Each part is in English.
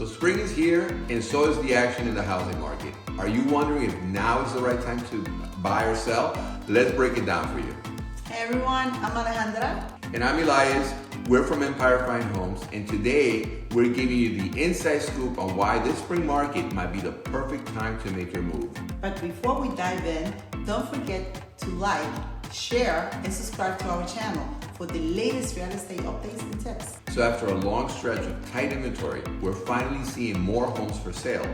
So spring is here and so is the action in the housing market. Are you wondering if now is the right time to buy or sell? Let's break it down for you. Hey everyone, I'm Alejandra. And I'm Elias. We're from Empire Fine Homes, and today we're giving you the inside scoop on why this spring market might be the perfect time to make your move. But before we dive in, don't forget to like, share, and subscribe to our channel for the latest real estate updates and tips. So after a long stretch of tight inventory, we're finally seeing more homes for sale.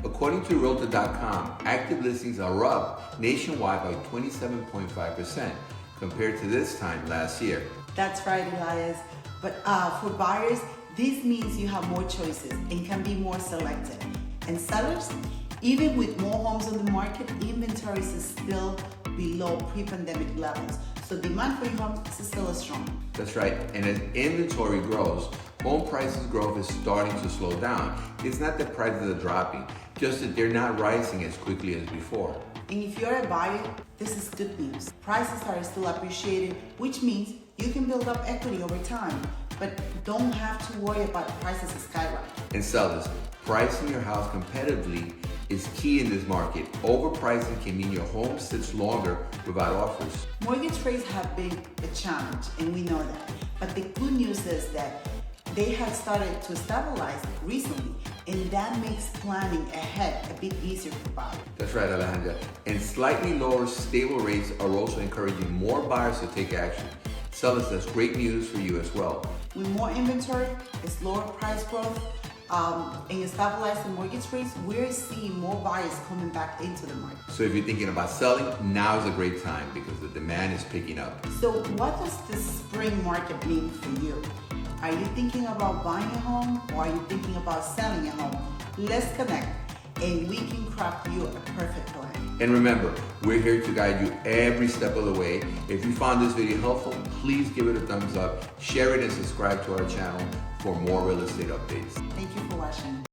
According to Realtor.com, active listings are up nationwide by 27.5% compared to this time last year. That's right, Elias. But for buyers, this means you have more choices and can be more selective. And sellers, even with more homes on the market, inventory is still below pre-pandemic levels. So demand for your home is still strong. That's right. And as inventory grows, home prices growth is starting to slow down. It's not that prices are dropping, just that they're not rising as quickly as before. And if you're a buyer, this is good news. Prices are still appreciating, which means you can build up equity over time, but don't have to worry about prices skyrocketing. And sellers, pricing your house competitively is key in this market. Overpricing can mean your home sits longer without offers. Mortgage rates have been a challenge, and we know that. But the good news is that they have started to stabilize recently, and that makes planning ahead a bit easier for buyers. That's right, Alejandra. And slightly lower stable rates are also encouraging more buyers to take action. Sellers, that's great news for you as well. With more inventory, it's lower price growth, and stabilizing mortgage rates, we're seeing more buyers coming back into the market. So if you're thinking about selling, now is a great time because the demand is picking up. So what does the spring market mean for you? Are you thinking about buying a home, or are you thinking about selling a home? Let's connect and we can craft you a perfect plan. And remember, we're here to guide you every step of the way. If you found this video helpful, please give it a thumbs up, share it, and subscribe to our channel for more real estate updates. Thank you for watching.